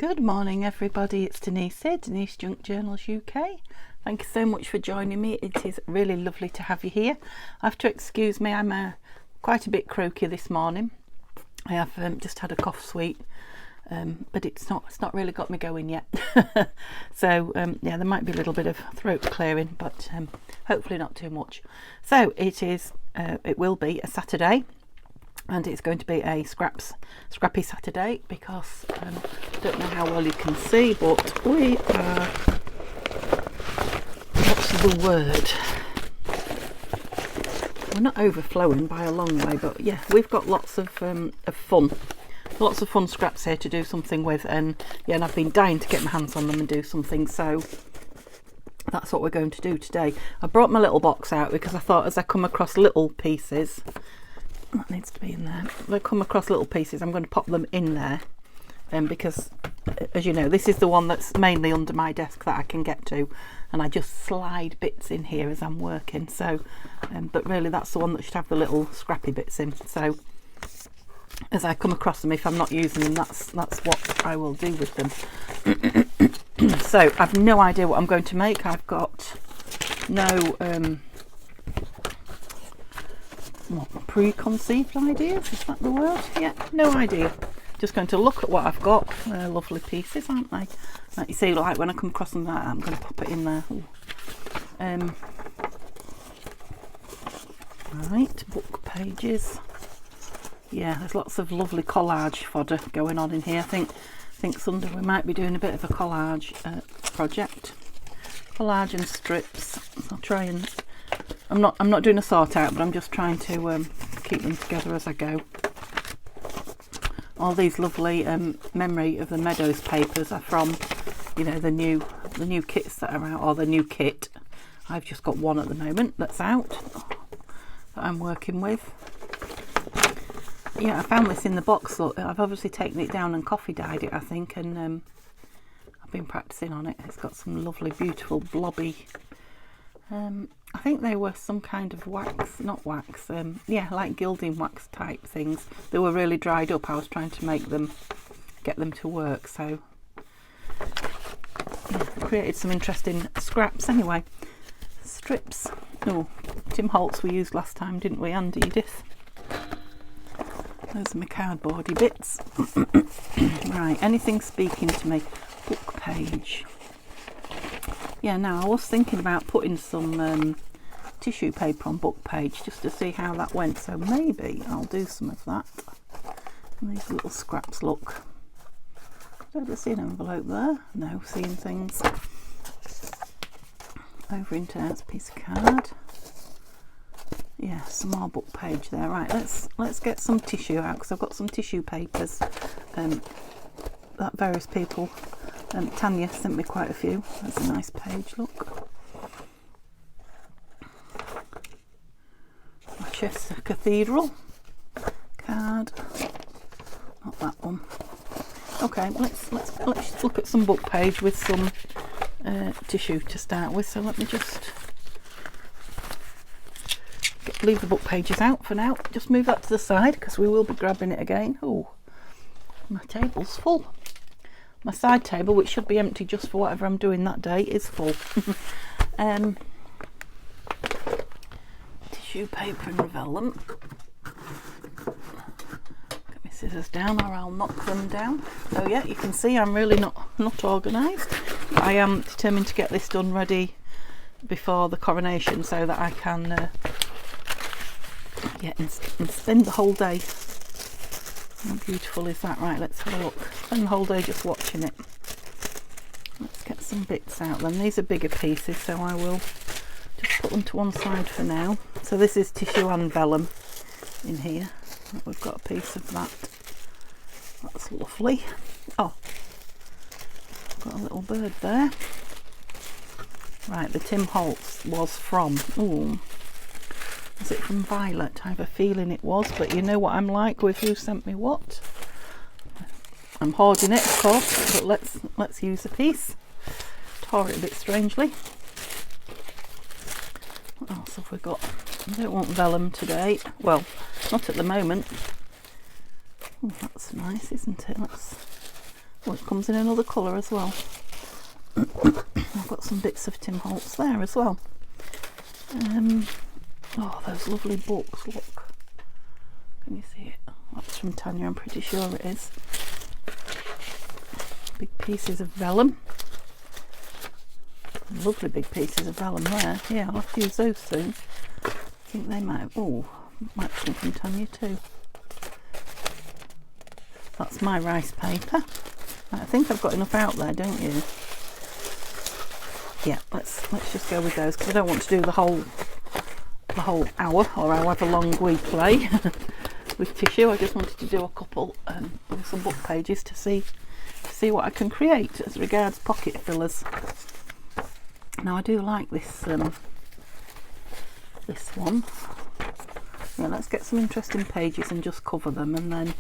Good morning everybody, it's Denise here, Denise Junk Journals UK. Thank you so much for joining me. It is really lovely to have you here. I have to excuse me, I'm quite a bit croaky this morning. I have just had a cough sweet, but it's not really got me going yet. So yeah, there might be a little bit of throat clearing, but hopefully not too much. So it will be a Saturday. And it's going to be a Scrappy Saturday because I don't know how well you can see, but we are, what's the word? We're not overflowing by a long way, but yeah, we've got lots of fun. Lots of fun scraps here to do something with, and yeah, and I've been dying to get my hands on them and do something, so that's what we're going to do today. I brought my little box out because I thought as I come across little pieces, that needs to be in there. If I come across little pieces, I'm going to pop them in there, because as you know, this is the one that's mainly under my desk that I can get to, and I just slide bits in here as I'm working. So but really that's the one that should have the little scrappy bits in. So as I come across them, if I'm not using them, that's what I will do with them. So I've no idea what I'm going to make. I've got no preconceived ideas, is that the word? Yeah, no idea. Just going to look at what I've got. They're lovely pieces, aren't they? Like you see, like when I come across them, that I'm going to pop it in there. Right, book pages. Yeah, there's lots of lovely collage fodder going on in here. I think Sunday we might be doing a bit of a collage project. Collage and strips. I'll try and I'm not doing a sort out, but I'm just trying to keep them together as I go. All these lovely Memory of the Meadows papers are from, you know, the new kits that are out, or the new kit. I've just got one at the moment that's out that I'm working with. Yeah, I found this in the box. Look, I've obviously taken it down and coffee dyed it, I think, and I've been practicing on it. It's got some lovely, beautiful, blobby. I think they were some kind of wax, not wax, yeah, like gilding wax type things. They were really dried up. I was trying to get them to work, so yeah, created some interesting scraps anyway. Strips. Oh, Tim Holtz we used last time, didn't we, and Edith? Those are my cardboardy bits. Right, anything speaking to me. Book page. Yeah, now I was thinking about putting some tissue paper on book page just to see how that went, so maybe I'll do some of that. And these little scraps look. Did I see an envelope there? No, seeing things. Over into a piece of card. Yeah, some more book page there. Right, let's get some tissue out, because I've got some tissue papers that various people. Tanya sent me quite a few. That's a nice page, look. Manchester Cathedral card. Not that one. Okay, let's look at some book page with some tissue to start with. So let me just leave the book pages out for now. Just move that to the side because we will be grabbing it again. Oh, my table's full. My side table, which should be empty just for whatever I'm doing that day, is full. Tissue paper and vellum. Get my scissors down or I'll knock them down. So yeah, you can see I'm really not organised. I am determined to get this done ready before the coronation so that I can and spend the whole day. How beautiful is that? Right, let's have a look. Spend the whole day just watching it. Let's get some bits out then. These are bigger pieces, so I will just put them to one side for now. So this is tissue and vellum in here. We've got a piece of that. That's lovely. Oh, got a little bird there. Right, the Tim Holtz was from, ooh, is it from Violet? I have a feeling it was, but you know what I'm like with who sent me what. I'm hoarding it, of course, but let's use a piece. Tore it a bit strangely. What else have we got? I don't want vellum today. Well, not at the moment. Oh, that's nice, isn't it? Oh, it comes in another colour as well. I've got some bits of Tim Holtz there as well. Oh, those lovely books, look. Can you see it? That's from Tanya, I'm pretty sure it is. Big pieces of vellum. Lovely big pieces of vellum there. Yeah, I'll have to use those soon. I think they might have, oh, might come from Tanya too. That's my rice paper. I think I've got enough out there, don't you? Yeah, let's just go with those, because I don't want to do the whole hour or however long we play with tissue. I just wanted to do a couple with some book pages to see what I can create as regards pocket fillers. Now I do like this this one. Yeah, let's get some interesting pages and just cover them, and then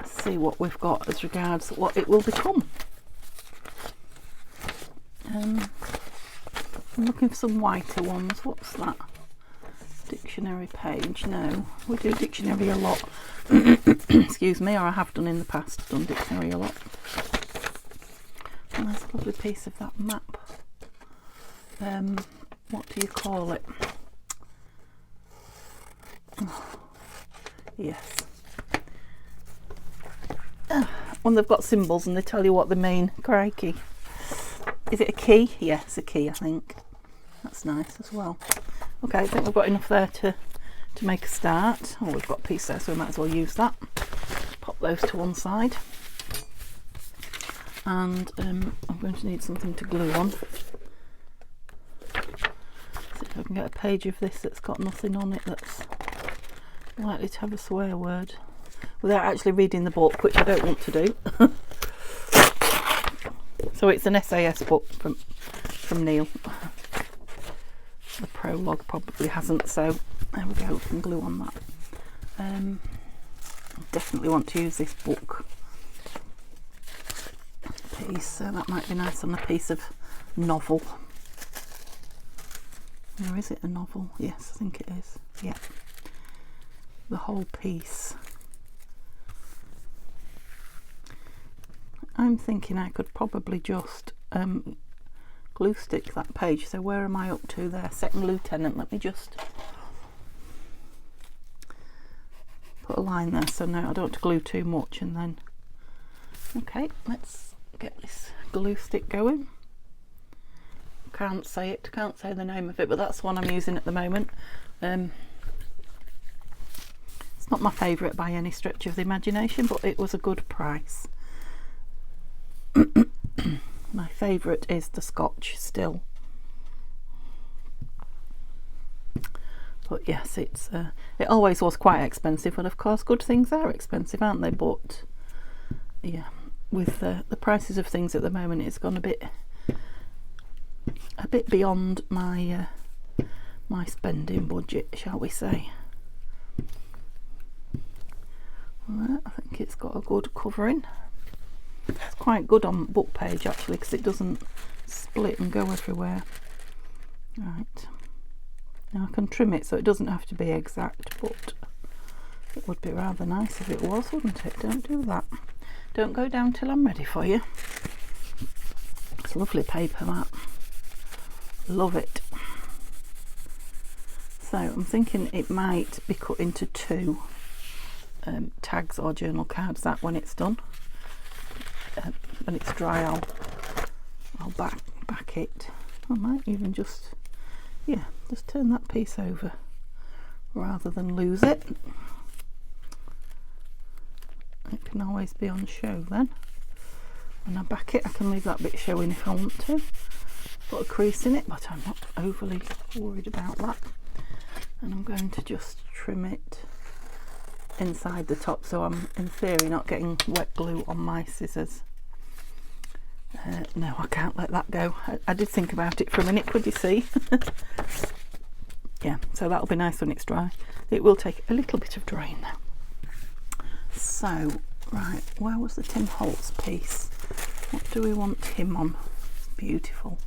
see what we've got as regards what it will become. I'm looking for some whiter ones. What's that? Dictionary page. No, we do dictionary a lot. Excuse me, or I have done in the past, done dictionary a lot. And there's a lovely piece of that map. What do you call it? Oh, yes. When they've got symbols and they tell you what they mean. Crikey. Is it a key? Yes, a key, I think. That's nice as well. Okay, I think we've got enough there to make a start. Oh, we've got a piece there, so we might as well use that. Pop those to one side. And I'm going to need something to glue on. See if I can get a page of this that's got nothing on it that's likely to have a swear word without actually reading the book, which I don't want to do. So it's an SAS book from Neil. The prologue probably hasn't, so there we go, we can glue on that. I definitely want to use this book piece, so that might be nice on a piece of novel. Or is it a novel? Yes, I think it is. Yeah, the whole piece. I'm thinking I could probably just glue stick that page. So where am I up to there? Second lieutenant. Let me just put a line there, so now I don't have to glue too much, and then okay, let's get this glue stick going. Can't say the name of it, but that's the one I'm using at the moment. It's not my favourite by any stretch of the imagination, but it was a good price. My favourite is the Scotch still, but yes, it always was quite expensive, and of course good things are expensive, aren't they? But yeah, with the prices of things at the moment, it's gone a bit beyond my my spending budget, shall we say. Right, I think it's got a good covering. It's quite good on book page actually, because it doesn't split and go everywhere. Right, now I can trim it so it doesn't have to be exact, but it would be rather nice if it was, wouldn't it? Don't do that. Don't go down till I'm ready for you. It's lovely paper, that. Love it. So I'm thinking it might be cut into two tags or journal cards, that when it's done. When it's dry, I'll back it. I might even just turn that piece over rather than lose it. It can always be on show then. When I back it, I can leave that bit showing if I want to. Put a crease in it, but I'm not overly worried about that. And I'm going to just trim it inside the top, so I'm in theory not getting wet glue on my scissors. No, I can't let that go. I did think about it for a minute, could you see? Yeah, so that'll be nice when it's dry. It will take a little bit of drying now. So, right, where was the Tim Holtz piece? What do we want him on? It's beautiful.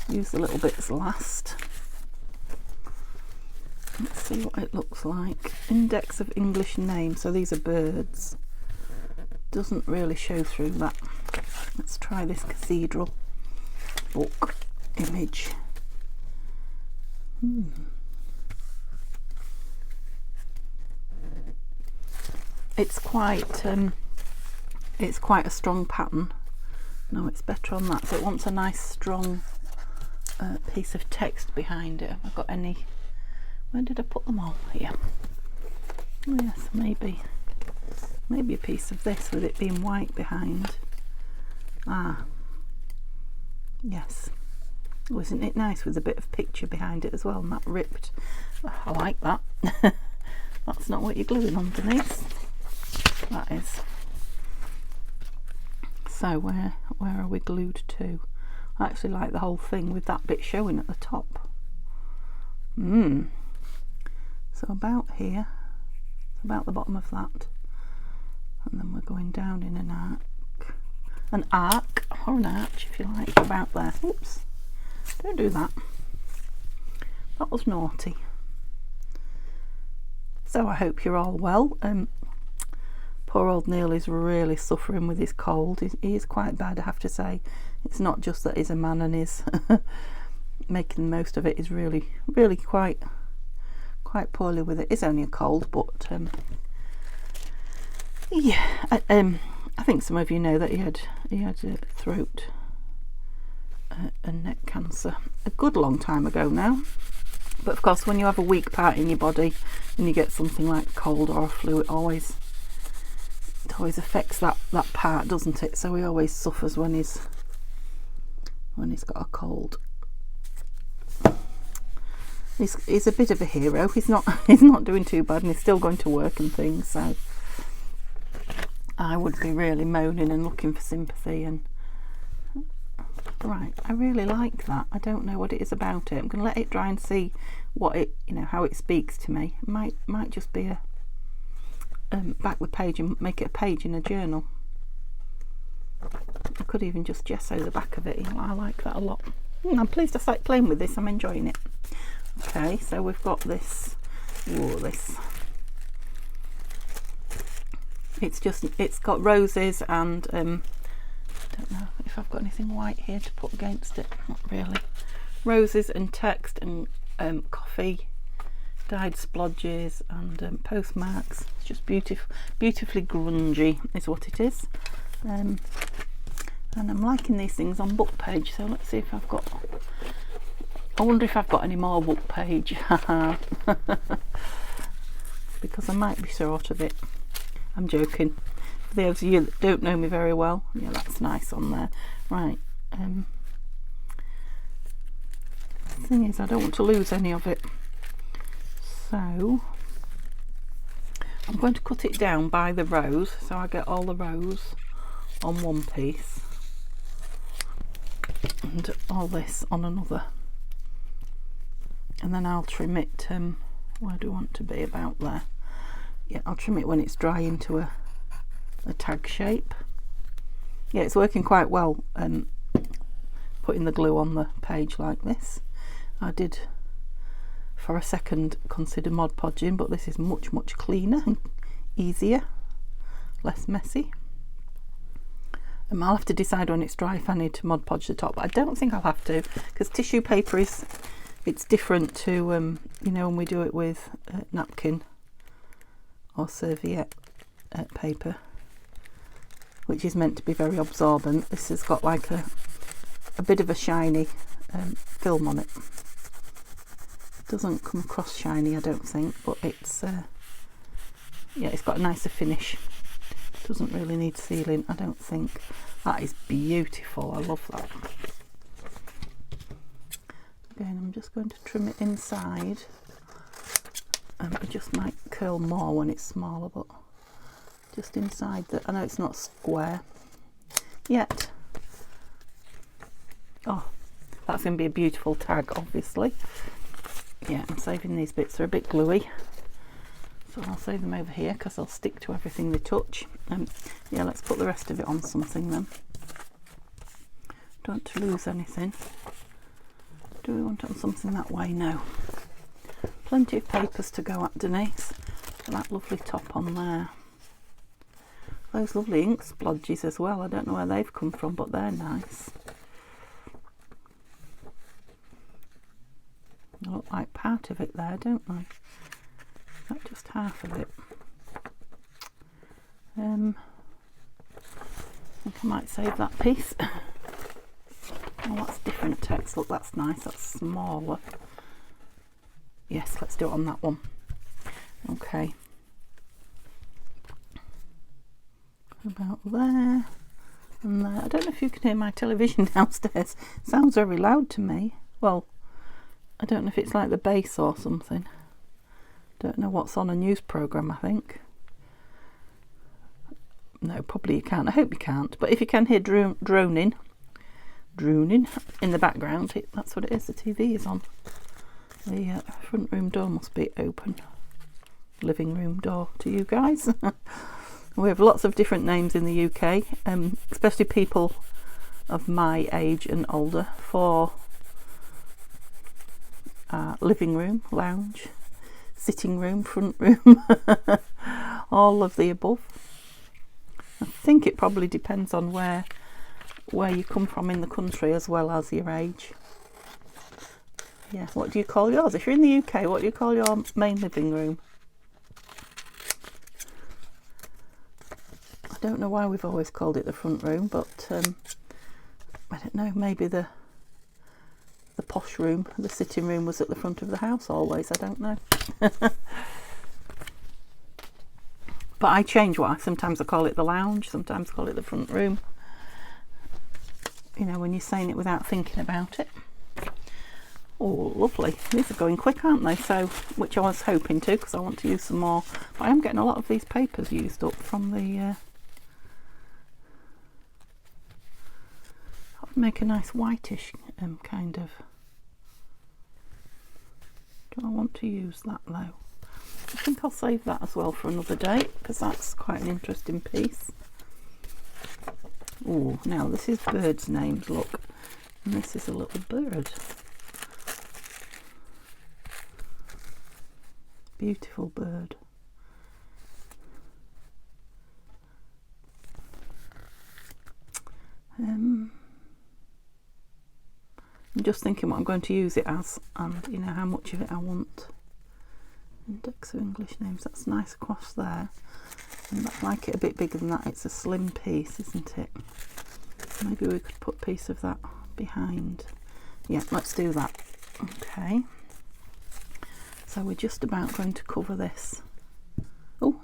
Use the little bits last. Let's see what it looks like. Index of English names. So these are birds. doesn't really show through that. Let's try this cathedral book image. It's quite a strong pattern. No, it's better on that. So it wants a nice strong piece of text behind it. Have I got any? Where did I put them all? Here. Oh yes, maybe a piece of this with it being white behind. Ah, yes. Oh, isn't it nice with a bit of picture behind it as well, and that ripped? Oh, I like that. That's not what you're gluing underneath. That is. So where are we glued to? I actually like the whole thing with that bit showing at the top. So about here, about the bottom of that, and then we're going down in an arc or an arch if you like, about there. Oops, don't do that. That was naughty. So I hope you're all well. Poor old Neil is really suffering with his cold. He is quite bad, I have to say. It's not just that he's a man and is making the most of it. He's really quite poorly with it. It's only a cold, but yeah. I think some of you know that he had throat and neck cancer a good long time ago now. But of course, when you have a weak part in your body and you get something like cold or a flu, it always affects that part, doesn't it? So he always suffers when he's got a cold. He's a bit of a hero. He's not doing too bad, and he's still going to work and things. So I would be really moaning and looking for sympathy. And right, I really like that. I don't know what it is about it. I'm going to let it dry and see what it, how it speaks to me. It might just be a back the page and make it a page in a journal. I could even just gesso the back of it. I like that a lot. I'm pleased I started playing with this. I'm enjoying it. Okay, so we've got this. It's got roses and I don't know if I've got anything white here to put against it. Not really. Roses and text and coffee, dyed splodges and postmarks. It's just beautifully grungy is what it is. And I'm liking these things on book page, so let's see if I've got, I wonder if I've got any more book page. Because I might be short of it. I'm joking. For those of you that don't know me very well, yeah, that's nice on there. Right, the thing is I don't want to lose any of it, so I'm going to cut it down by the rows, so I get all the rows on one piece and all this on another, and then I'll trim it. Where do I want to be? About there. Yeah, I'll trim it when it's dry into a tag shape. Yeah, it's working quite well, putting the glue on the page like this. I did for a second consider Mod Podging, but this is much cleaner and easier, less messy. I'll have to decide when it's dry if I need to Mod Podge the top, but I don't think I'll have to, because tissue paper it's different to when we do it with napkin or serviette paper, which is meant to be very absorbent. This has got like a bit of a shiny film on it. Doesn't come across shiny, I don't think, but it's yeah, it's got a nicer finish. Doesn't really need sealing, I don't think. That is beautiful. I love that. Again, I'm just going to trim it inside. It just might curl more when it's smaller, but just inside I know it's not square yet. Oh, that's going to be a beautiful tag, obviously. Yeah, I'm saving these bits. They're a bit gluey, so I'll save them over here because they'll stick to everything they touch. Yeah, let's put the rest of it on something then. Don't want to lose anything. Do we want it on something that way? No. Plenty of papers to go at, Denise, for that lovely top on there. those lovely ink splodges as well. I don't know where they've come from, but they're nice. They look like part of it there, don't they? Not just half of it. I think I might save that piece. Oh, that's different text. Look, that's nice. That's smaller. Yes, let's do it on that one. Okay. About there and there. I don't know if you can hear my television downstairs. It sounds very loud to me. Well, I don't know if it's like the bass or something. Don't know what's on a news programme, I think. No, probably you can't. I hope you can't. But if you can hear droning in the background, that's what it is. The TV is on. The front room door must be open. Living room door to you guys. We have lots of different names in the UK, especially people of my age and older, for living room, lounge, sitting room, front room, all of the above. I think it probably depends on where you come from in the country as well as your age. Yeah, what do you call yours? If you're in the UK, what do you call your main living room? I don't know why we've always called it the front room, but I don't know, maybe the posh room, the sitting room was at the front of the house always, I don't know. But I change sometimes I call it the lounge, sometimes I call it the front room. You know, when you're saying it without thinking about it. Oh, lovely. These are going quick, aren't they? So, which I was hoping to, because I want to use some more. But I am getting a lot of these papers used up from the... I'll make a nice whitish kind of... Do I want to use that though? I think I'll save that as well for another day, because that's quite an interesting piece. Oh, now this is birds' names, look. And this is a little bird. Beautiful bird. I'm just thinking what I'm going to use it as, and you know how much of it I want. Index of English names, that's nice across there. And I'd like it a bit bigger than that. It's a slim piece, isn't it? Maybe we could put a piece of that behind. Yeah, let's do that. Okay. So we're just about going to cover this. Oh,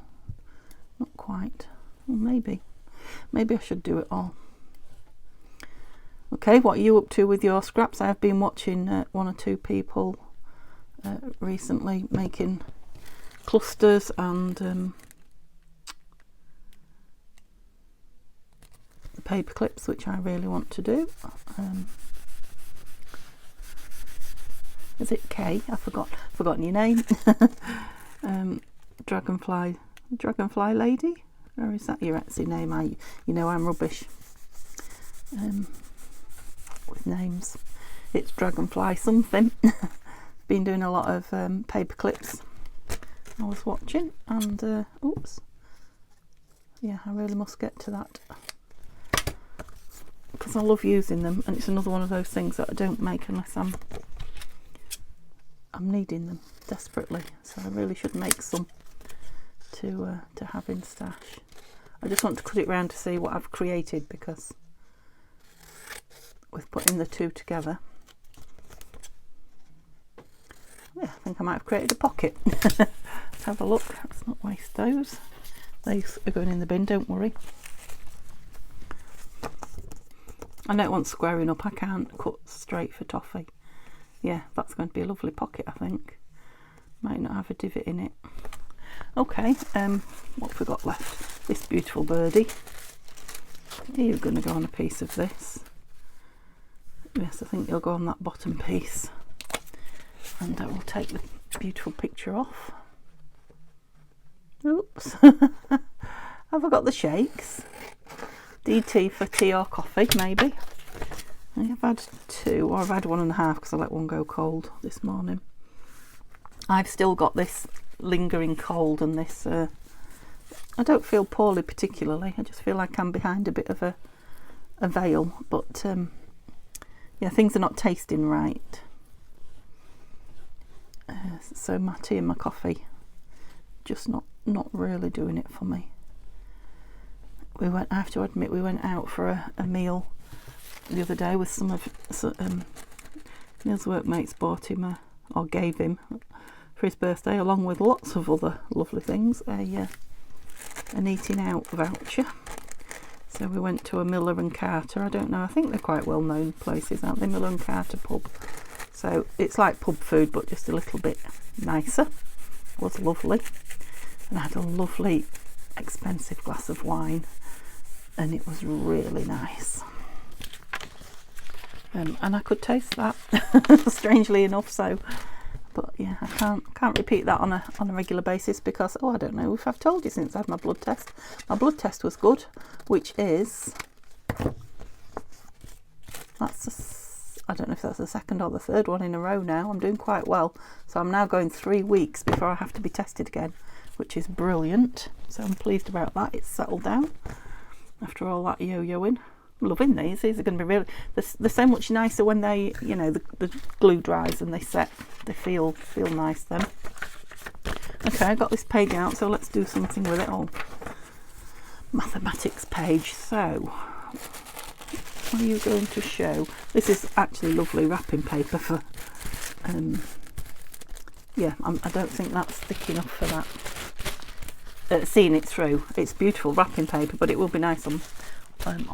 not quite. Well, maybe I should do it all. Okay, what are you up to with your scraps? I have been watching one or two people recently making clusters and the paper clips, which I really want to do. Is it Kay? I've forgotten your name. Dragonfly lady, or is that your Etsy name? You know I'm rubbish with names. It's Dragonfly something. Been doing a lot of paper clips. I was watching, and oops, yeah, I really must get to that because I love using them, and it's another one of those things that I don't make unless I'm needing them desperately. So I really should make some to have in stash. I just want to cut it round to see what I've created, because with putting the two together, yeah, I think I might have created a pocket. Let's have a look. Let's not waste those. These are going in the bin, don't worry. I don't want squaring up. I can't cut straight for toffee. Yeah, that's going to be a lovely pocket, I think. Might not have a divot in it. Okay, what have we got left? This beautiful birdie. You're going to go on a piece of this. Yes, I think you'll go on that bottom piece. And I will take the beautiful picture off. Oops. Have I got the shakes? DT for tea or coffee, maybe. I've had two, or I've had 1.5 because I let one go cold this morning. I've still got this lingering cold and this I don't feel poorly particularly. I just feel like I'm behind a bit of a veil, but yeah, things are not tasting right. So my tea and my coffee, just not really doing it for me. I have to admit, we went out for a meal the other day with some of Neil's workmates. Bought him or gave him for his birthday, along with lots of other lovely things, an eating out voucher. So we went to a Miller and Carter. I don't know, I think they're quite well known places, aren't they? Miller and Carter pub. So it's like pub food, but just a little bit nicer. It was lovely. And I had a lovely expensive glass of wine, and it was really nice. And I could taste that, strangely enough. So, but yeah, I can't repeat that on a regular basis because, I don't know if I've told you since I had my blood test. My blood test was good, which is, I don't know if that's the second or the third one in a row now. I'm doing quite well. So I'm now going 3 weeks before I have to be tested again, which is brilliant. So I'm pleased about that. It's settled down after all that yo-yoing. I'm loving these. These are going to be really, they're so much nicer when they, the glue dries and they set. They feel nice then. Okay, I got this page out, so let's do something with it all. Mathematics page. So, what are you going to show? This is actually lovely wrapping paper for, yeah, I don't think that's thick enough for that. Seeing it through, it's beautiful wrapping paper, but it will be nice on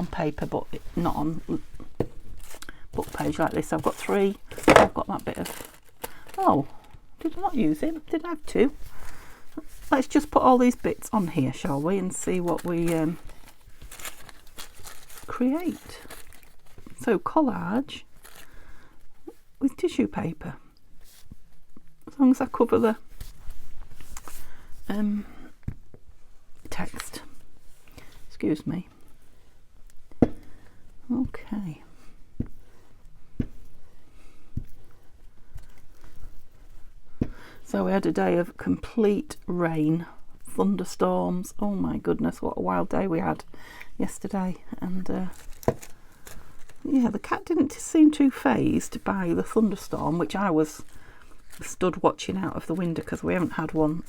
paper, but not on book page like this. I've got 3. I've got that bit of, did I not use it? Did I have 2? Let's just put all these bits on here, shall we, and see what we create. So collage with tissue paper, as long as I cover the text. Excuse me. Okay. So we had a day of complete rain, thunderstorms. Oh my goodness, what a wild day we had yesterday. And yeah, the cat didn't seem too fazed by the thunderstorm, which I was stood watching out of the window because we haven't had one,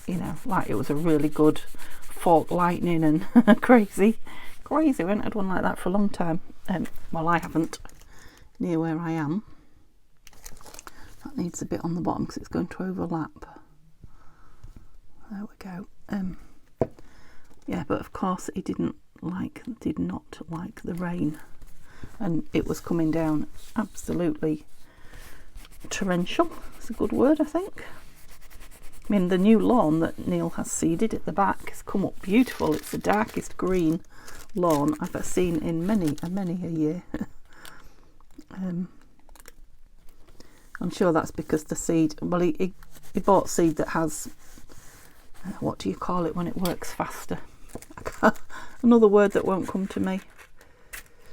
like it was a really good fork lightning and crazy. We haven't had one like that for a long time. Well, I haven't, near where I am. That needs a bit on the bottom because it's going to overlap. There we go. Yeah, but of course he did not like the rain, and it was coming down absolutely torrential. It's a good word, I think. I mean, the new lawn that Neil has seeded at the back has come up beautiful. It's the darkest green lawn I've ever seen in many a year. I'm sure that's because the seed, well, he bought seed that has, what do you call it when it works faster? Another word that won't come to me.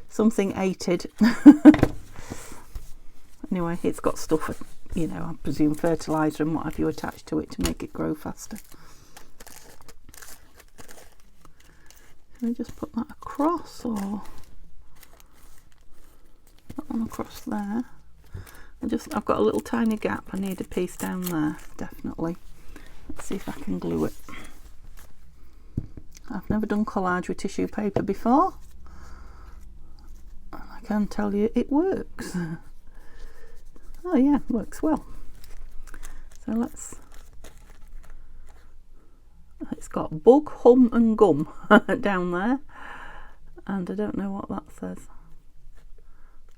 Something aided. Anyway, it's got stuff, I presume fertiliser and what have you attached to it to make it grow faster. Can I just put that across, or that one across there? I've got a little tiny gap. I need a piece down there, definitely. Let's see if I can glue it. I've never done collage with tissue paper before, and I can tell you it works. Oh yeah, it works well. So it's got bug, hum and gum down there, and I don't know what that says.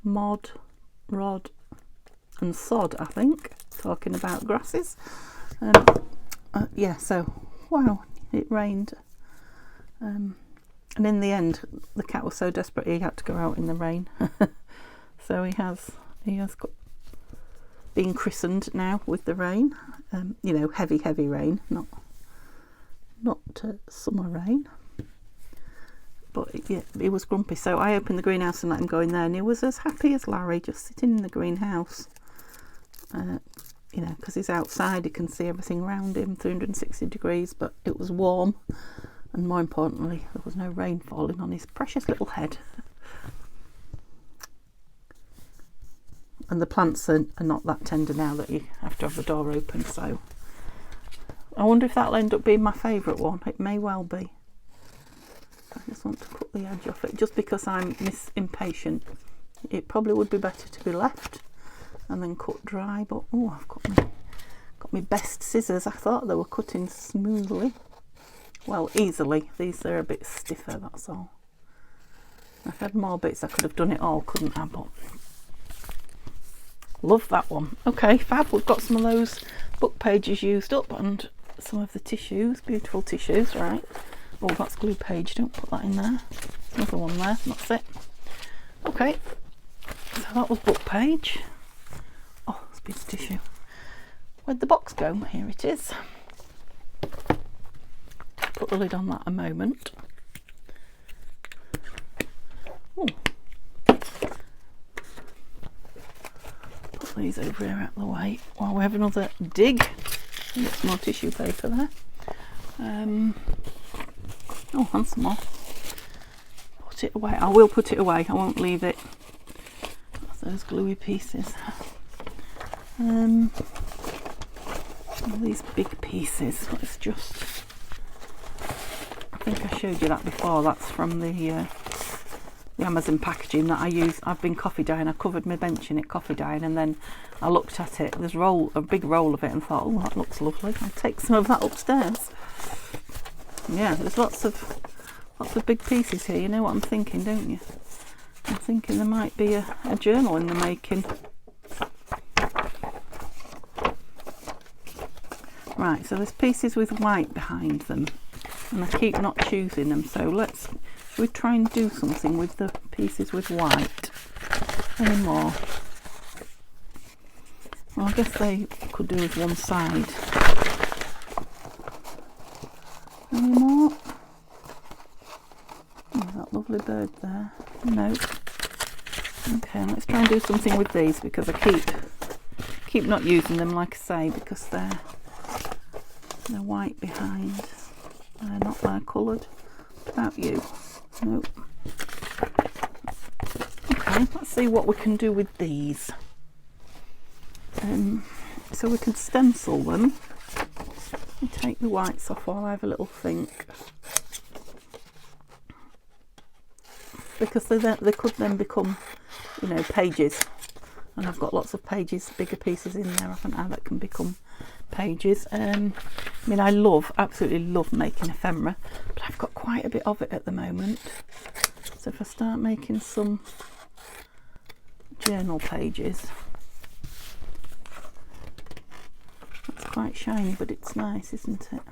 Mod, rod and sod, I think, talking about grasses. Yeah, so wow, it rained, and in the end the cat was so desperate he had to go out in the rain. So he has been christened now with the rain. Heavy rain, not summer rain. But yeah, he was grumpy, so I opened the greenhouse and let him go in there, and he was as happy as Larry, just sitting in the greenhouse. Because he's outside, he can see everything around him, 360 degrees, but it was warm, and more importantly there was no rain falling on his precious little head. And the plants are not that tender now that you have to have the door open, so I wonder if that'll end up being my favourite one. It may well be. I just want to cut the edge off it just because I'm impatient. It probably would be better to be left and then cut dry, but oh, I've got my best scissors. I thought they were cutting smoothly, well, easily. These are a bit stiffer, that's all. If I had more bits I could have done it all, couldn't I? But love that one. Okay, fab. We've got some of those book pages used up and some of the tissues, beautiful tissues, right? Oh, that's glue page, don't put that in there. Another one there, that's it. Okay, so that was book page. Oh, it's a piece of tissue. Where'd the box go? Here it is. Put the lid on that a moment. Oh. Put these over here out of the way while we have another dig. Get some more tissue paper there. Oh, and some more. Put it away. I will put it away. I won't leave it. Those gluey pieces. All these big pieces. Let's just. I think I showed you that before. That's from the Amazon packaging that I use. I've been coffee dyeing. I covered my bench in it coffee dyeing, and then I looked at it. There's a big roll of it, and thought, oh, that looks lovely. I'll take some of that upstairs. Yeah, there's lots of big pieces here. You know what I'm thinking, don't you? I'm thinking there might be a journal in the making. Right, so there's pieces with white behind them, and I keep not choosing them. So should we try and do something with the pieces with white? Any more? Well, I guess they could do with one side. Any more? Oh, that lovely bird there. No. Okay, let's try and do something with these because I keep not using them, like I say, because they're white behind. They're not there coloured. What about you? Nope. Okay, let's see what we can do with these. So we can stencil them. Let me take the whites off while I have a little think. Because they could then become, you know, pages. And I've got lots of pages, bigger pieces in there, haven't I, that can become pages. I mean, I absolutely love making ephemera, but I've got quite a bit of it at the moment. So if I start making some journal pages, that's quite shiny, but it's nice, isn't it?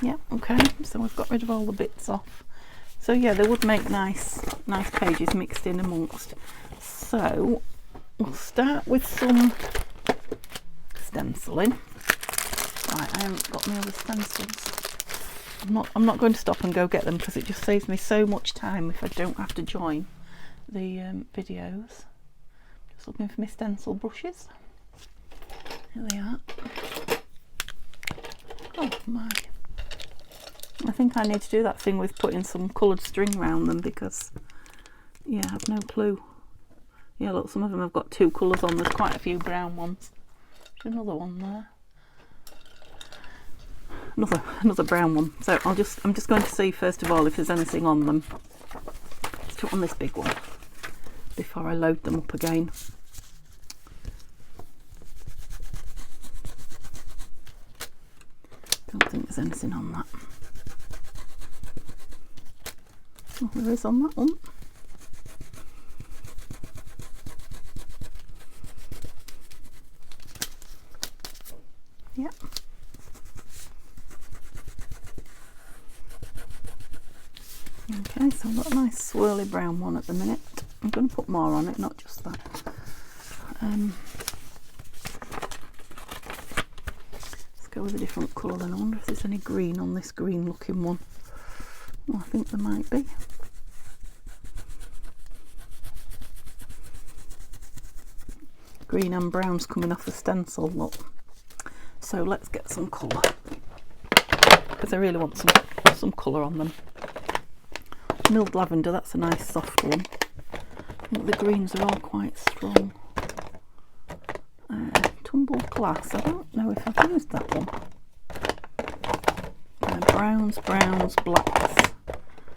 Yeah, okay, so we've got rid of all the bits off. So yeah, they would make nice pages mixed in amongst. So we'll start with some stenciling. Right, I haven't got my other stencils. I'm not going to stop and go get them because it just saves me so much time if I don't have to join the videos. Just looking for my stencil brushes. Here they are. Oh my. I think I need to do that thing with putting some coloured string around them because, yeah, I have no clue. Yeah, look, some of them have got two colours on. There's quite a few brown ones. There's another one there. Another brown one. So I'm just going to see first of all if there's anything on them. Let's do it on this big one before I load them up again. Don't think there's anything on that. Oh, there is on that one. Yep. Okay, so I've got a nice swirly brown one at the minute. I'm going to put more on it, not just that. Let's go with a different colour then. I wonder if there's any green on this green looking one. Oh, I think there might be. Green and brown's coming off the stencil, look. So let's get some colour. because I really want some colour on them. Milled lavender, that's a nice soft one. I think the greens are all quite strong. Tumbled glass, I don't know if I've used that one. Browns, blacks.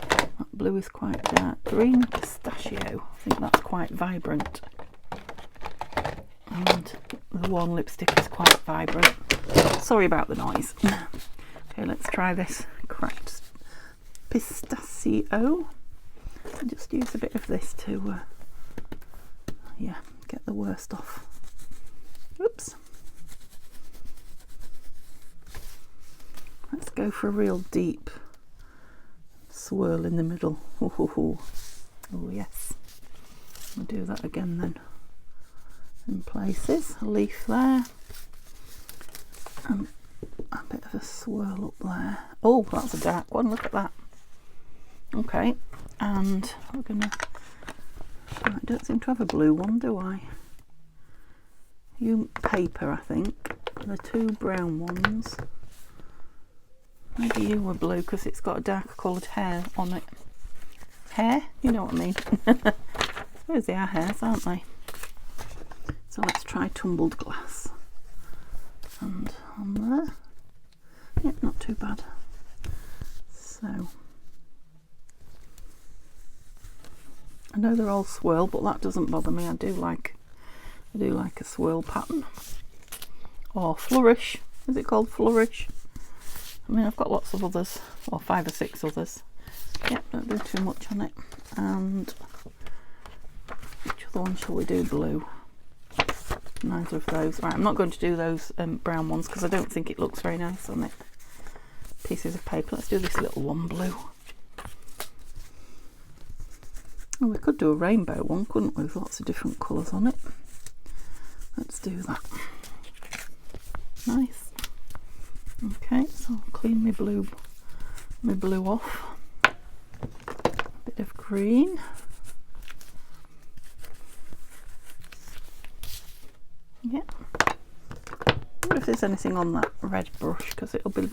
That blue is quite dark. Green pistachio, I think that's quite vibrant. And the one lipstick is quite vibrant. Sorry about the noise. Okay, let's try this cracked pistachio. I'll just use a bit of this to yeah, get the worst off. Oops. Let's go for a real deep swirl in the middle. Oh yes. We'll do that again then. In places, a leaf there, and a bit of a swirl up there. Oh, that's a dark one, look at that. Okay, and we're gonna, I don't seem to have a blue one, do I? You paper, I think. The two brown ones. Maybe you were blue because it's got a darker coloured hair on it. Hair? You know what I mean. I suppose they are hairs, aren't they? So let's try tumbled glass. And on there. Yep, not too bad. So I know they're all swirl, but that doesn't bother me. I do like a swirl pattern. Or flourish. Is it called flourish? I mean, I've got lots of others, or 5 or 6 others. Yep, don't do too much on it. And which other one shall we do? Blue. Neither of those. Right, I'm not going to do those brown ones because I don't think it looks very nice on it. Pieces of paper. Let's do this little one, blue. Oh, we could do a rainbow one, couldn't we? With lots of different colours on it. Let's do that. Nice. Okay, so I'll clean my blue off. A bit of green. Yeah. I wonder if there's anything on that red brush because it'll be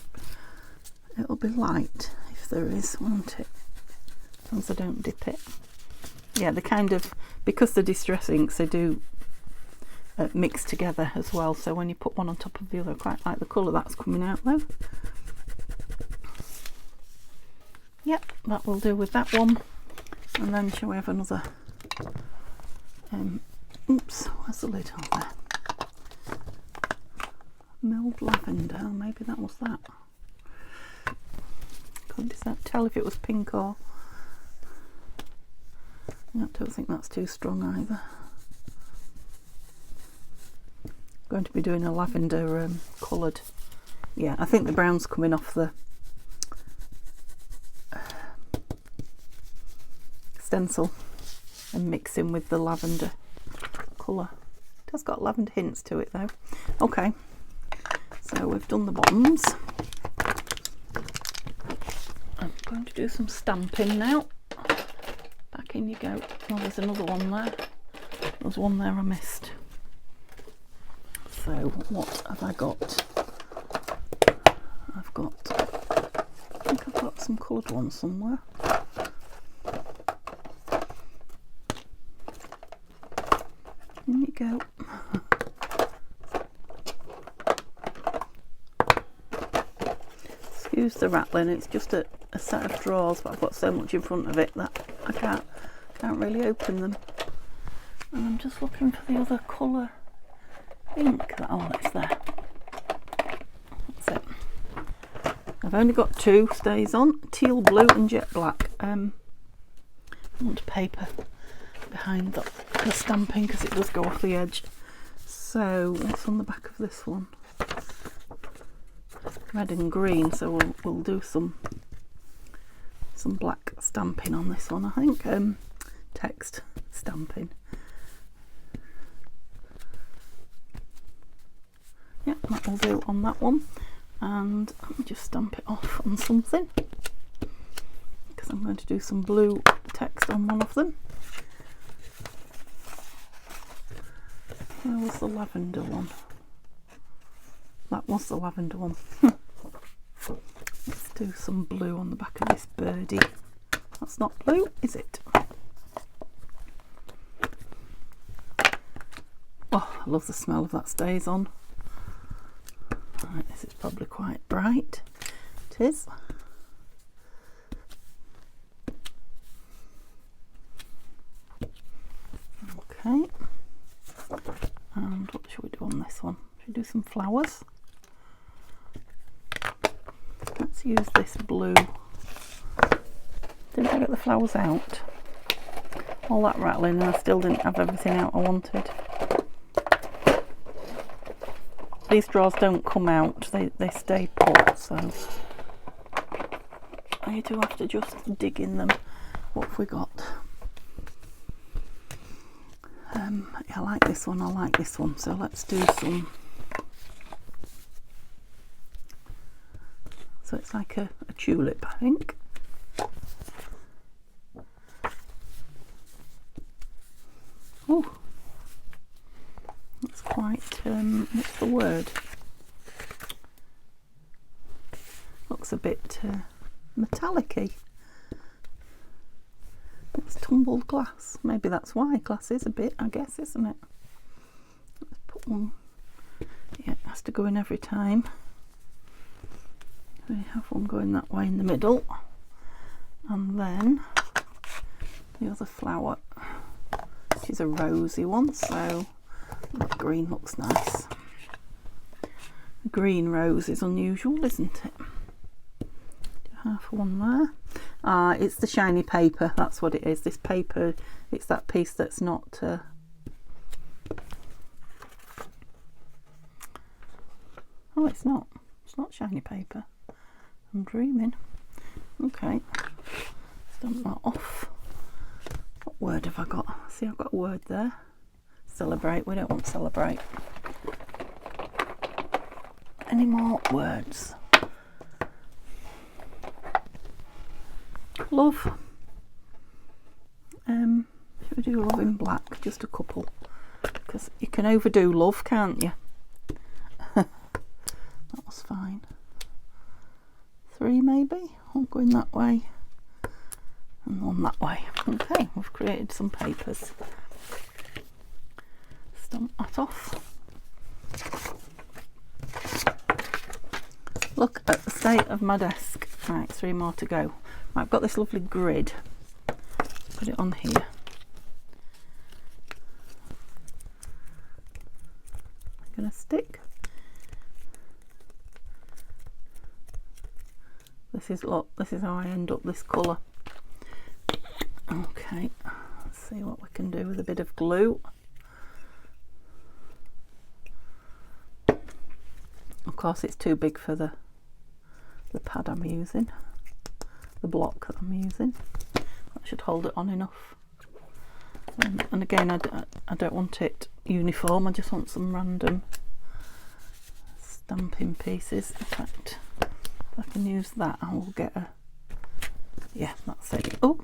light if there is, won't it? As long as I don't dip it. Yeah, the kind of, because the Distress inks, they do mix together as well, so when you put one on top of the other, I quite like the colour that's coming out though. Yep, that will do with that one. And then shall we have another oops, where's the lid on there? Milled lavender, maybe that was that. Couldn't tell if it was pink or, I don't think that's too strong either. Going to be doing a lavender coloured. Yeah, I think the brown's coming off the stencil and mixing with the lavender colour. It has got lavender hints to it though. Okay, so we've done the bottoms. I'm going to do some stamping now. Back in you go. Oh, there's another one there. There's one there I missed. So what have I got? I think I've got some coloured ones somewhere. In you go. Excuse the rattling, it's just a set of drawers, but I've got so much in front of it that I can't really open them. And I'm just looking for the other colour ink. Oh, it's there. That's it. I've only got 2 stays on, teal blue and jet black. I want paper behind the stamping because it does go off the edge. So what's on the back of this one? Red and green, so we'll do some black stamping on this one, I think. Text stamping. Yeah, that will do on that one. And let me just stamp it off on something because I'm going to do some blue text on one of them. Where was the lavender one? That was the lavender one. Let's do some blue on the back of this birdie. That's not blue, is it? Oh, I love the smell of that stays on. Right, this is probably quite bright. It is. Okay. And what should we do on this one? Should we do some flowers? Let's use this blue. Didn't I get the flowers out? All that rattling and I still didn't have everything out I wanted. These drawers don't come out, they stay put, so I do have to just dig in them. What have we got? I like this one, I like this one, so let's do some. So it's like a tulip, I think. Oh, that's quite, what's the word? Looks a bit metallic-y. It's tumbled glass. Maybe that's why glass is a bit, I guess, isn't it? Let's put one. Yeah, it has to go in every time. We have one going that way in the middle. And then the other flower, which is a rosy one, so the green looks nice. Green rose is unusual, isn't it? Half one there. It's the shiny paper, that's what it is. This paper, it's that piece that's not oh, it's not shiny paper. I'm dreaming. Okay, stamp that off. What word have I got? See, I've got a word there. Celebrate. We don't want celebrate. Any more words? Love. Should we do love in black? Just a couple, because you can overdo love, can't you? That was fine. 3 maybe. I'll go in that way and one that way. Okay, we've created some papers. Stamp that off. Look at the state of my desk. Right, 3 more to go. I've got this lovely grid. Put it on here. I'm going to stick. This is how I end up this colour. Okay, let's see what we can do with a bit of glue. Of course, it's too big for the pad I'm using. The block that I'm using. That should hold it on enough. And again, I don't want it uniform, I just want some random stamping pieces. In fact, if I can use that, I will get a, yeah, that's it. Oh!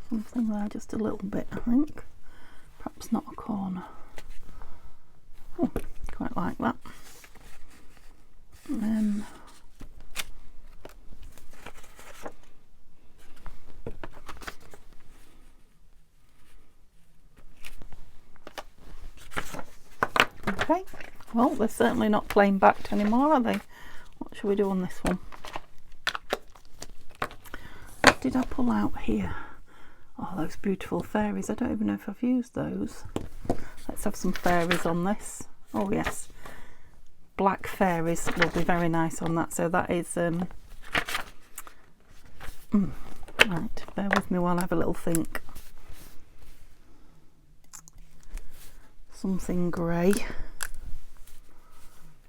Something there, just a little bit, I think. Perhaps not a corner. Oh, quite like that. Okay, well, they're certainly not plain backed anymore, are they? What should we do on this one? What did I pull out here? Oh, those beautiful fairies. I don't even know if I've used those. Let's have some fairies on this. Oh yes, black fairies will be very nice on that. So that is right, bear with me while I have a little think. Something grey.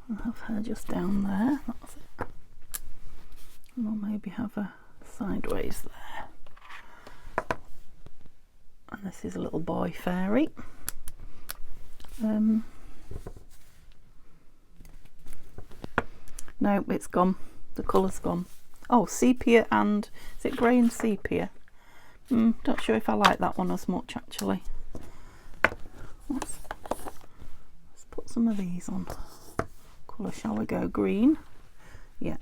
I'll have her just down there. That's it. And we'll maybe have a sideways there. And this is a little boy fairy. No, it's gone. The colour's gone. Oh, sepia and... is it grey and sepia? Not sure if I like that one as much, actually. Let's put some of these on. Colour shall we go? Green. Yeah.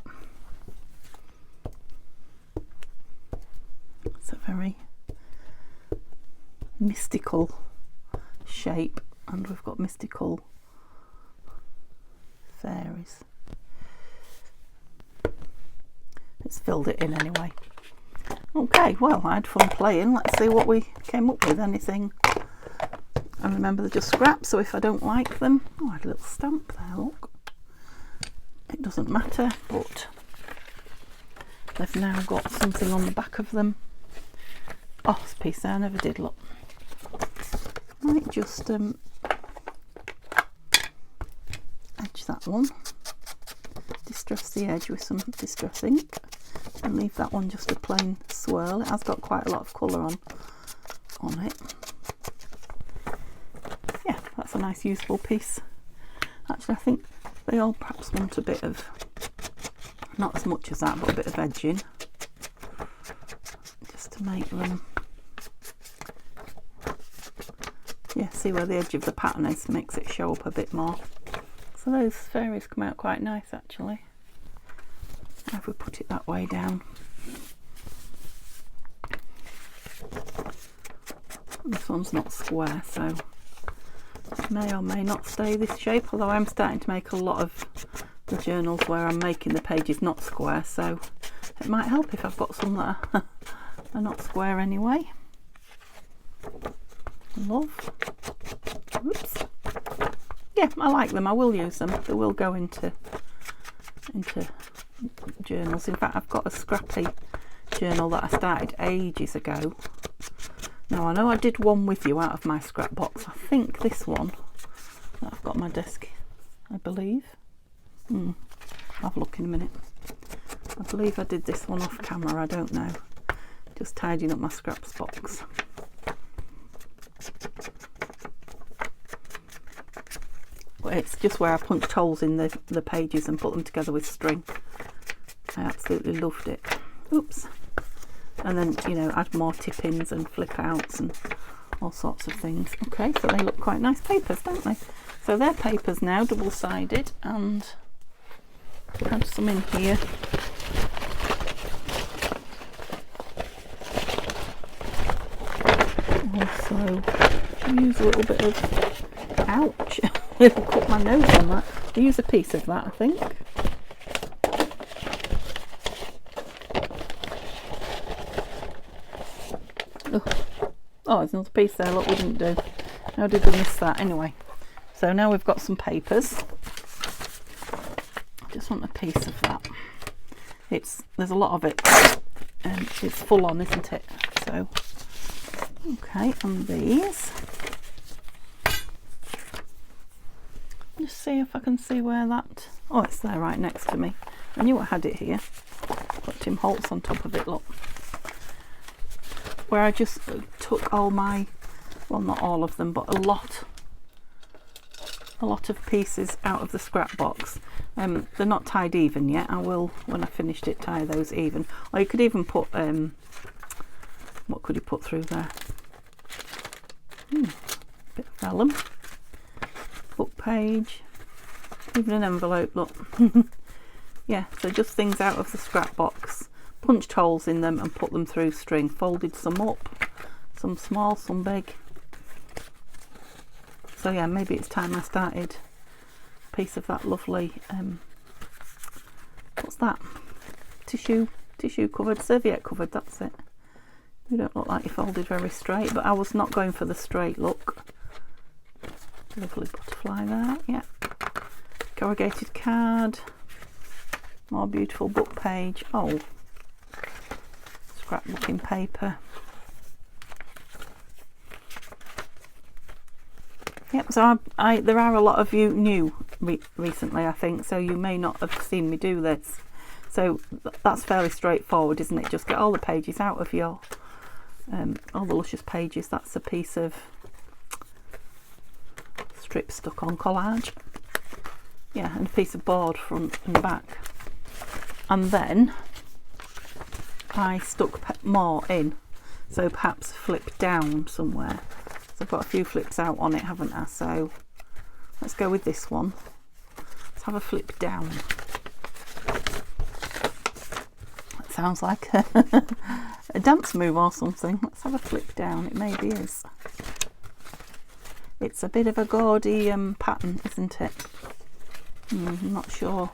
It's a very mystical shape, and we've got mystical fairies. It's filled it in anyway. Okay, well, I had fun playing. Let's see what we came up with. Anything. And remember, they're just scraps, so if I don't like them... Oh, I had a little stamp there, look. It doesn't matter, but they've now got something on the back of them. Oh, this piece there I never did, look. Might just edge that one. Distress the edge with some distress ink. And leave that one just a plain swirl. It has got quite a lot of colour on it. Yeah, that's a nice useful piece. Actually, I think they all perhaps want a bit of, not as much as that, but a bit of edging, just to make them, yeah, see where the edge of the pattern is, makes it show up a bit more. So those fairies come out quite nice actually. If we put it that way down. This one's not square, so it may or may not stay this shape, although I'm starting to make a lot of the journals where I'm making the pages not square, so it might help if I've got some that are not square anyway. Love. Oops. Yeah, I like them. I will use them. They will go into journals. In fact, I've got a scrappy journal that I started ages ago. Now, I know I did one with you out of my scrap box. I think this one that I've got on my desk, I believe. I'll have a look in a minute. I believe I did this one off camera, I don't know. Just tidying up my scraps box. But it's just where I punched holes in the pages and put them together with string. I absolutely loved it. Oops. And then, you know, add more tip-ins and flip outs and all sorts of things. Okay, so they look quite nice papers, don't they? So they're papers now, double-sided, and add some in here. Also use a little bit of, ouch, I cut my nose on that. I'll use a piece of that, I think. Oh, there's another piece there, look, we didn't do. How did we miss that? Anyway, so now we've got some papers. I just want a piece of that. There's a lot of it, and it's full on, isn't it? So, okay, and these. Just see if I can see where that. Oh, it's there right next to me. I knew I had it here. Got Tim Holtz on top of it, look. Where I just took all my, well, not all of them, but a lot of pieces out of the scrap box. They're not tied even yet. I will, when I finished it, tie those even. Or you could even put, what could you put through there? Bit of vellum, book page, even an envelope, look. Yeah, so just things out of the scrap box. Punched holes in them and put them through string, folded some up, some small, some big. So yeah, maybe it's time I started a piece of that lovely, what's that? Tissue covered, serviette covered, that's it. You don't look like you folded very straight, but I was not going for the straight look. Lovely butterfly there, yeah. Corrugated card, more beautiful book page. Oh, scrap looking paper. Yep, so there are a lot of you new recently, I think, so you may not have seen me do this. So that's fairly straightforward, isn't it? Just get all the pages out of your, all the luscious pages. That's a piece of strip stuck on collage. Yeah, and a piece of board front and back. And then I stuck more in, so perhaps flip down somewhere. So I've got a few flips out on it, haven't I? So let's go with this one. Let's have a flip down. That sounds like a dance move or something. Let's have a flip down. It maybe is. It's a bit of a gaudy pattern, isn't it? I'm not sure.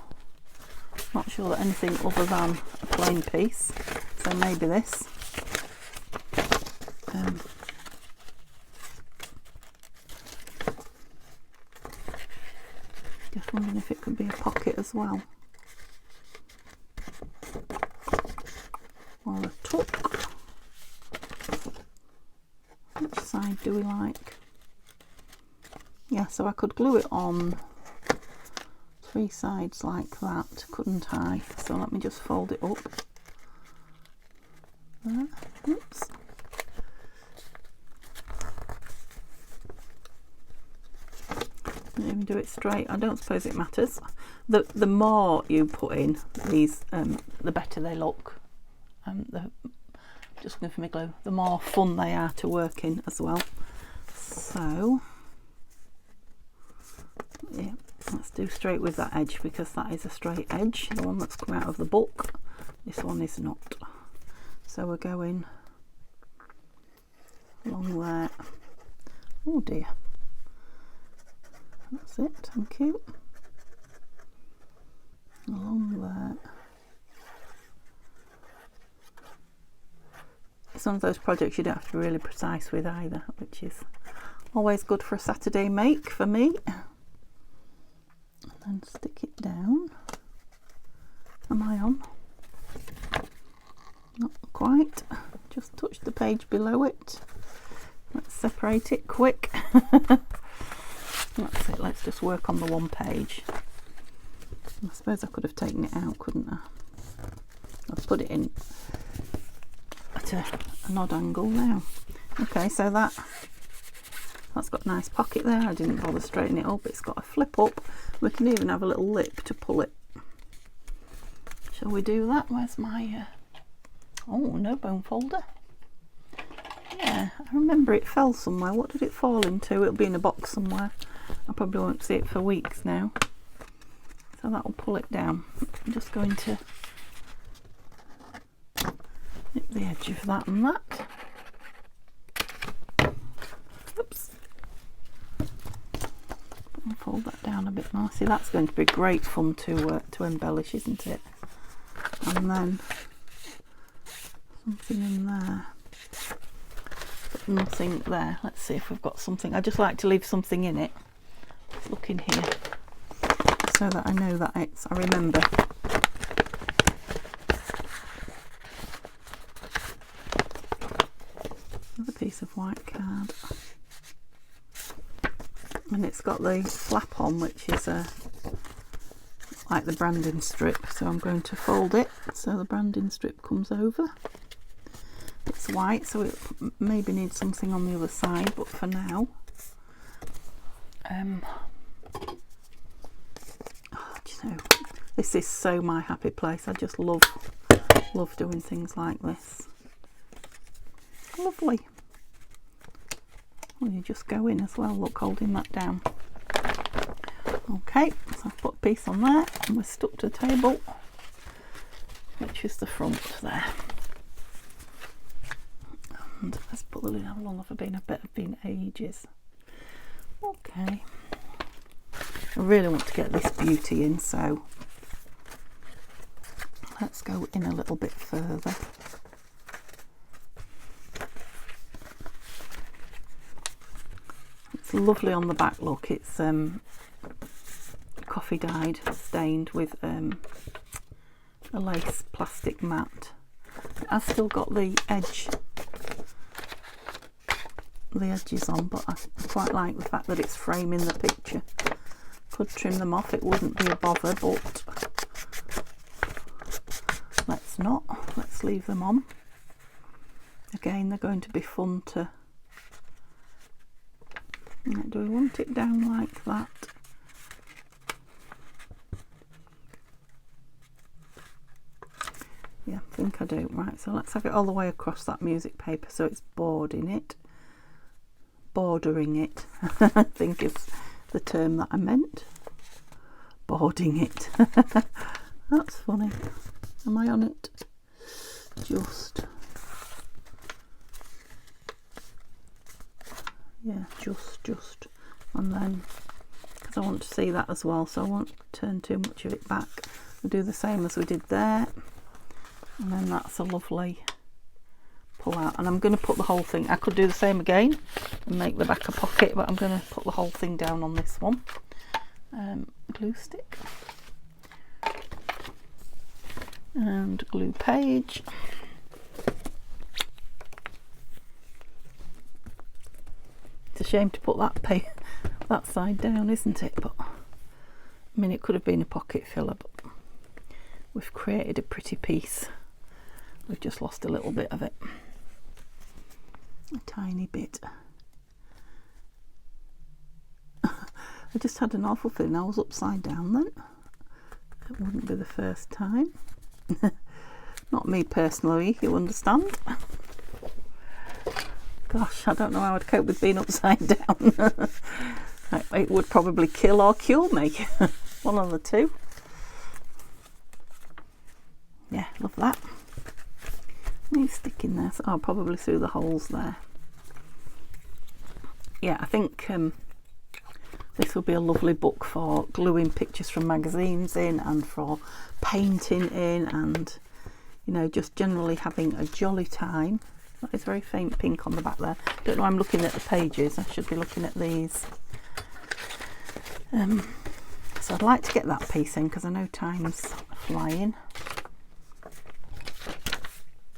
Not sure that anything other than a plain piece. So maybe this. Just wondering if it could be a pocket as well. Or a tuck. Which side do we like? Yeah, so I could glue it on 3 sides like that, couldn't I? So let me just fold it up. There. Oops. Even do it straight. I don't suppose it matters. The more you put in these, the better they look. Just looking for my glue. The more fun they are to work in as well. So yeah, let's do straight with that edge, because that is a straight edge, the one that's come out of the book. This one is not. So we're going along there. Oh dear. That's it, thank you. Along there. It's one of those projects you don't have to be really precise with either, which is always good for a Saturday make for me. And then stick it down. Am I on? Not quite. Just touch the page below it. Let's separate it quick. That's it, let's just work on the one page. I suppose I could have taken it out, couldn't I? I've put it in at an odd angle now. Okay, so that's got a nice pocket there. I didn't bother straightening it up. It's got a flip up. We can even have a little lip to pull it. Shall we do that? Where's my oh, no bone folder. Yeah, I remember it fell somewhere. What did it fall into? It'll be in a box somewhere. I probably won't see it for weeks now. So that'll pull it down. I'm just going to nip the edge of that and that. Oops. I'll fold that down a bit more. See, that's going to be great fun to embellish, isn't it? And then something in there. But nothing there. Let's see if we've got something. I just like to leave something in it. Let's look in here so that I know that I remember. Another piece of white card. And it's got the flap on, which is like the branding strip. So I'm going to fold it so the branding strip comes over. It's white, so it maybe needs something on the other side, but for now, oh, do you know, this is so my happy place. I just love doing things like this. Lovely. Well, you just go in as well. Look, holding that down. Okay, so I've put a piece on there, and we're stuck to the table, which is the front there. And let's put the lid. How long have I been? I bet I've been ages. Okay. I really want to get this beauty in, so let's go in a little bit further. It's lovely on the back, look. It's coffee dyed, stained with a lace plastic mat. I've still got the edges on, but I quite like the fact that it's framing the picture. Could trim them off, it wouldn't be a bother, but let's not. Let's leave them on. Again, they're going to be fun to... Do we want it down like that? Yeah, I think I do. Right, so let's have it all the way across that music paper so it's boarding it. bordering it, I think is the term that I meant. Boarding it. That's funny. Am I on it? Just. Yeah, just. And then, because I want to see that as well, so I won't turn too much of it back. We'll do the same as we did there. And then that's a lovely pull out. And I'm going to put the whole thing, I could do the same again and make the back a pocket, but I'm going to put the whole thing down on this one. Glue stick. And glue page. It's a shame to put that side down, isn't it? But I mean, it could have been a pocket filler, but we've created a pretty piece. We've just lost a little bit of it, a tiny bit. I just had an awful feeling I was upside down then. It wouldn't be the first time. Not me personally, you understand. Gosh, I don't know how I'd cope with being upside down. It would probably kill or cure me. One of the two. Yeah, love that. Need stick in there, so I'll probably through the holes there. Yeah, I think this will be a lovely book for gluing pictures from magazines in, and for painting in, and you know, just generally having a jolly time. That is very faint pink on the back there. Don't know, I'm looking at the pages. I should be looking at these. So I'd like to get that piece in because I know time's flying.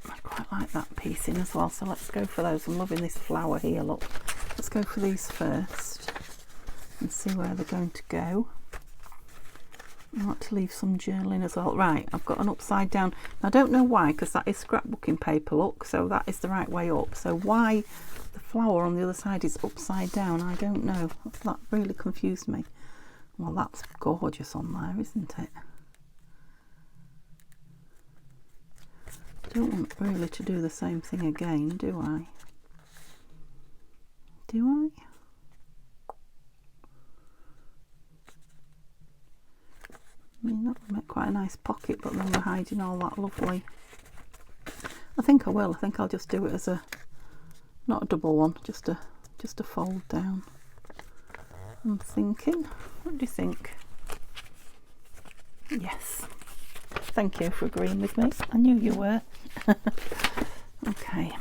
I quite like that piece in as well. So let's go for those. I'm loving this flower here, look. Let's go for these first and see where they're going to go. I want to leave some journaling as well. Right, I've got an upside down. I don't know why, because that is scrapbooking paper, look, so that is the right way up. So why the flower on the other side is upside down, I don't know. That really confused me. Well, that's gorgeous on there, isn't it? I don't want really to do the same thing again, do I? Do I? I mean, that would make quite a nice pocket, but then we're hiding all that lovely. I think I will. I think I'll just do it as a, not a double one, just a fold down. I'm thinking. What do you think? Yes. Thank you for agreeing with me. I knew you were. Okay.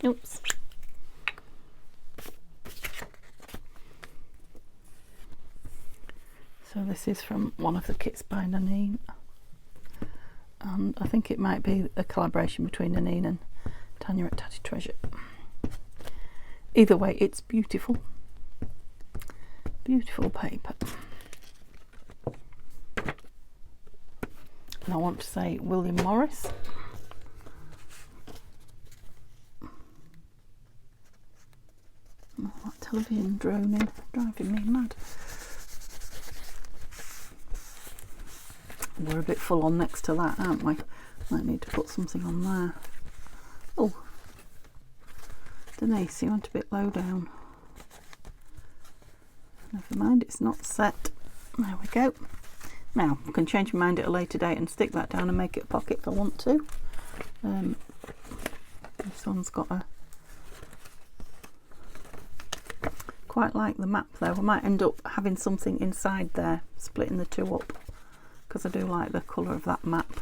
Oops. So this is from one of the kits by Nanine, and I think it might be a collaboration between Nanine and Tanya at Tatty Treasure. Either way, it's beautiful. Beautiful paper. And I want to say William Morris. Oh, that television droning, driving me mad. We're a bit full on next to that, aren't we? Might need to put something on there. Oh, Denise, you went a bit low down. Never mind, it's not set. There we go. Now, I can change my mind at a later date and stick that down and make it a pocket if I want to. This one's got a... Quite like the map though. I might end up having something inside there, splitting the two up, because I do like the colour of that map.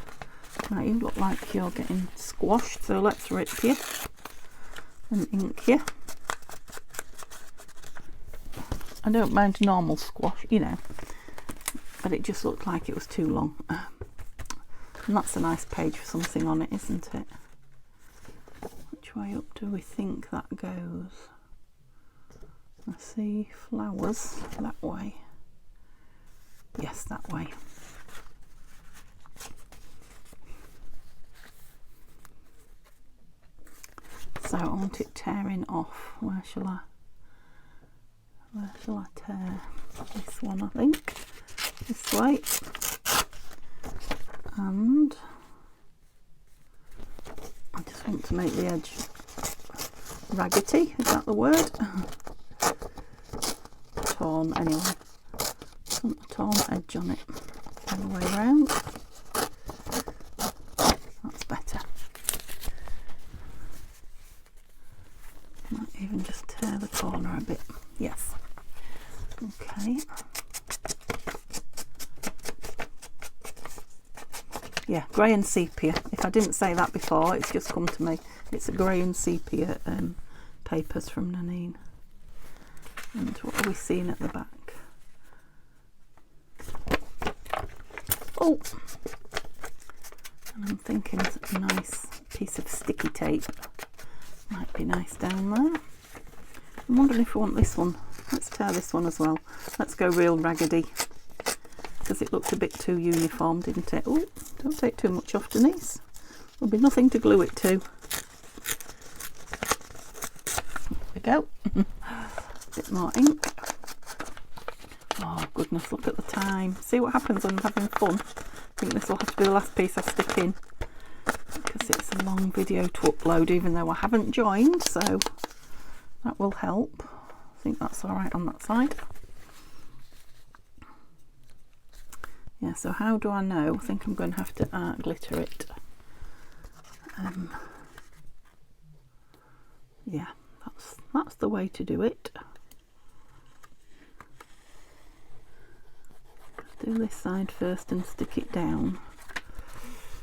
Now you look like you're getting squashed, so let's rip you and ink you. I don't mind normal squash, you know, but it just looked like it was too long. And that's a nice page for something on it, isn't it? Which way up do we think that goes? I see flowers that way. Yes, that way. So I want it tearing off. Where shall I tear? This one, I think. This way. And I just want to make the edge raggedy, is that the word? Torn anyway. Some torn edge on it. All the way around. That's better. Might even just tear the corner a bit. Yes. Okay. Yeah, grey and sepia. If I didn't say that before, it's just come to me. It's a grey and sepia papers from Nanine. And what are we seeing at the back? Oh! And I'm thinking a nice piece of sticky tape might be nice down there. I'm wondering if we want this one. Let's tear this one as well. Let's go real raggedy, because it looked a bit too uniform, didn't it? Oh, don't take too much off, Denise. There'll be nothing to glue it to. There we go. Bit more ink. Oh goodness, look at the time. See what happens when I'm having fun. I think this will have to be the last piece I stick in, because it's a long video to upload, even though I haven't joined, so that will help. I think that's all right on that side. Yeah, so how do I know? I think I'm going to have to art glitter it. Yeah, that's the way to do it. Do this side first and stick it down,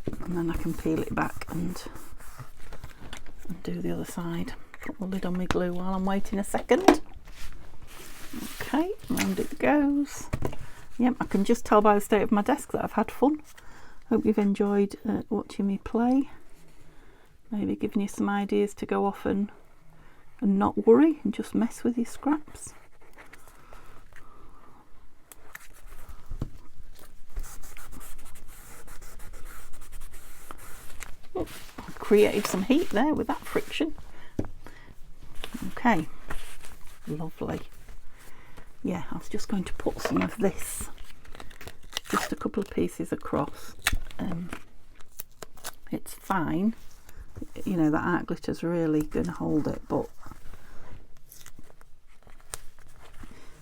and then I can peel it back and do the other side. Put the lid on my glue while I'm waiting a second. Okay, round it goes. Yep, I can just tell by the state of my desk that I've had fun. Hope you've enjoyed watching me play. Maybe giving you some ideas to go off and not worry and just mess with your scraps. Oh, I created some heat there with that friction. Okay, lovely. Yeah, I was just going to put some of this, just a couple of pieces across. It's fine, you know, that art glitter's really going to hold it, but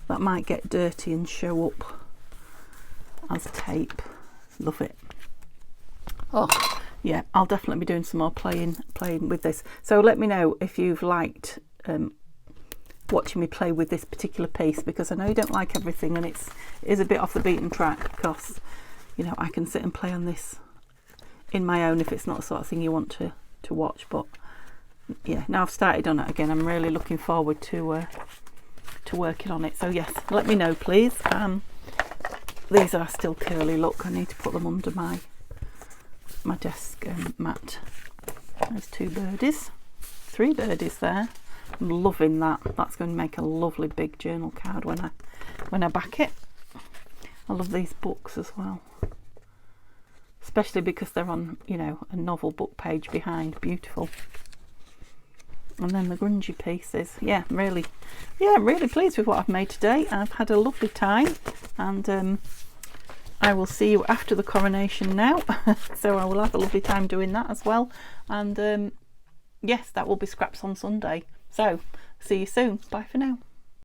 that might get dirty and show up as tape. Love it. Oh yeah, I'll definitely be doing some more playing with this. So let me know if you've liked watching me play with this particular piece, because I know you don't like everything, and it is a bit off the beaten track, because you know I can sit and play on this in my own if it's not the sort of thing you want to watch. But yeah, now I've started on it again, I'm really looking forward to working on it. So yes, let me know please. These are still curly. Look, I need to put them under my desk mat. There's 2 birdies, 3 birdies there. I'm loving that. That's going to make a lovely big journal card when I back it. I love these books as well, especially because they're on, you know, a novel book page behind. Beautiful. And then the grungy pieces. Yeah, I'm really pleased with what I've made today. I've had a lovely time, and I will see you after the coronation now. So I will have a lovely time doing that as well. And yes, that will be scraps on Sunday. So see you soon. Bye for now.